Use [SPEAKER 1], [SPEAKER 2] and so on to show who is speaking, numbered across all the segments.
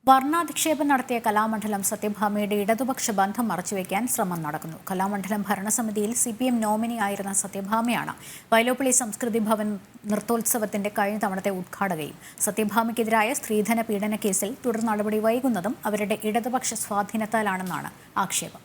[SPEAKER 1] വർണ്ണാധിക്ഷേപം നടത്തിയ കലാമണ്ഡലം സത്യഭാമയുടെ ഇടതുപക്ഷ ബന്ധം മറച്ചുവെക്കാൻ ശ്രമം നടക്കുന്നു. കലാമണ്ഡലം ഭരണസമിതിയിൽ CPM നോമിനിയായിരുന്ന സത്യഭാമയാണ് വൈലോപ്പിള്ളി സംസ്കൃതി ഭവൻ നൃത്തോത്സവത്തിന്റെ കഴിഞ്ഞ തവണത്തെ ഉദ്ഘാടകയും. സത്യഭാമയ്ക്കെതിരായ സ്ത്രീധന പീഡന കേസിൽ തുടർ നടപടി വൈകുന്നതും അവരുടെ ഇടതുപക്ഷ സ്വാധീനത്താലാണെന്നാണ് ആക്ഷേപം.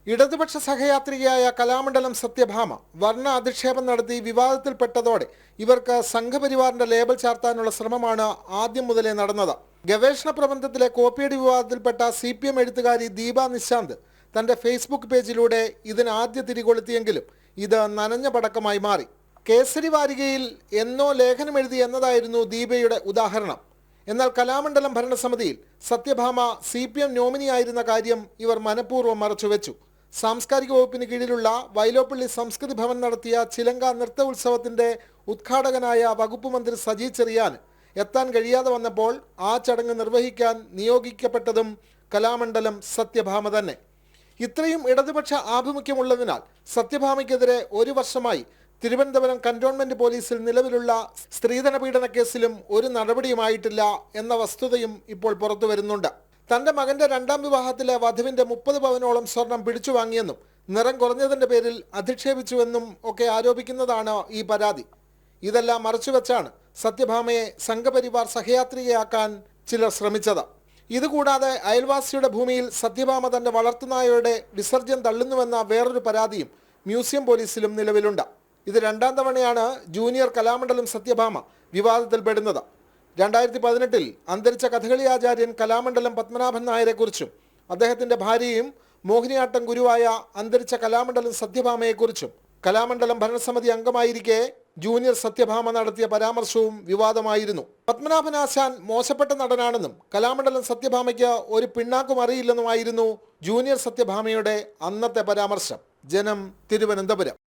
[SPEAKER 2] ഇടതുപക്ഷ സഹയാത്രികയായ കലാമണ്ഡലം സത്യഭാമ വർണ്ണ അധിക്ഷേപം നടത്തി വിവാദത്തിൽപ്പെട്ടതോടെ ഇവർക്ക് സംഘപരിവാറിന്റെ ലേബൽ ചാർത്താനുള്ള ശ്രമമാണ് ആദ്യം മുതലേ നടന്നത്. ഗവേഷണ പ്രബന്ധത്തിലെ കോപ്പിയടി വിവാദത്തിൽപ്പെട്ട CPM എഴുത്തുകാരി ദീപ നിശാന്ത് തന്റെ ഫേസ്ബുക്ക് പേജിലൂടെ ഇതിന് ആദ്യ തിരികൊളുത്തിയെങ്കിലും ഇത് നനഞ്ഞ പടക്കമായി മാറി. കേസരി വാരികയിൽ എന്നോ ലേഖനം എഴുതി എന്നതായിരുന്നു ദീപയുടെ ഉദാഹരണം. എന്നാൽ കലാമണ്ഡലം ഭരണസമിതിയിൽ സത്യഭാമ CPM നോമിനിയായിരുന്ന കാര്യം ഇവർ മനഃപൂർവ്വം മറച്ചുവെച്ചു. സാംസ്കാരിക വകുപ്പിന് കീഴിലുള്ള വൈലോപ്പിള്ളി സംസ്കൃതി ഭവൻ നടത്തിയ ചിലങ്ക നൃത്ത ഉത്സവത്തിന്റെ ഉദ്ഘാടകനായ വകുപ്പ് മന്ത്രി സജി ചെറിയാന് എത്താൻ കഴിയാതെ വന്നപ്പോൾ ആ ചടങ്ങ് നിർവഹിക്കാൻ നിയോഗിക്കപ്പെട്ടതും കലാമണ്ഡലം സത്യഭാമ തന്നെ. ഇത്രയും ഇടതുപക്ഷ ആഭിമുഖ്യമുള്ളതിനാൽ സത്യഭാമയ്ക്കെതിരെ 1 വർഷമായി തിരുവനന്തപുരം കന്റോൺമെന്റ് പോലീസിൽ നിലവിലുള്ള സ്ത്രീധന പീഡന കേസിലും ഒരു നടപടിയുമായിട്ടില്ല എന്ന വസ്തുതയും ഇപ്പോൾ പുറത്തു വരുന്നുണ്ട്. തന്റെ മകന്റെ 2ാം വിവാഹത്തിലെ വധുവിന്റെ 30 പവനോളം സ്വർണം പിടിച്ചു വാങ്ങിയെന്നും നിറം കുറഞ്ഞതിന്റെ പേരിൽ അധിക്ഷേപിച്ചുവെന്നും ഒക്കെ ആരോപിക്കുന്നതാണ് ഈ പരാതി. ഇതെല്ലാം മറച്ചുവെച്ചാണ് സത്യഭാമയെ സംഘപരിവാർ സഹയാത്രികയാക്കാൻ ചിലർ ശ്രമിച്ചത്. ഇതുകൂടാതെ അയൽവാസിയുടെ ഭൂമിയിൽ സത്യഭാമ തന്റെ വളർത്തുനായയുടെ വിസർജ്യം തള്ളുന്നുവെന്ന വേറൊരു പരാതിയും മ്യൂസിയം പോലീസിലും നിലവിലുണ്ട്. ഇത് 2ാം തവണയാണ് ജൂനിയർ കലാമണ്ഡലം സത്യഭാമ വിവാദത്തിൽപ്പെടുന്നത്. 2018-ൽ അന്തരിച്ച കഥകളി ആചാര്യൻ കലാമണ്ഡലം പത്മനാഭൻ നായരെക്കുറിച്ചും അദ്ദേഹത്തിന്റെ ഭാര്യയും മോഹിനിയാട്ടം ഗുരുവായ അന്തരിച്ച കലാമണ്ഡലം സത്യഭാമയെക്കുറിച്ചും കലാമണ്ഡലം ഭരണസമിതി അംഗമായിരിക്കെ ജൂനിയർ സത്യഭാമ നടത്തിയ പരാമർശവും വിവാദമായിരുന്നു. പത്മനാഭൻ ആശാൻ മോശപ്പെട്ട നടനാണെന്നും കലാമണ്ഡലം സത്യഭാമയ്ക്ക് ഒരു പിണ്ണാക്കും അറിയില്ലെന്നുമായിരുന്നു ജൂനിയർ സത്യഭാമയുടെ അന്നത്തെ പരാമർശം. ജനം, തിരുവനന്തപുരം.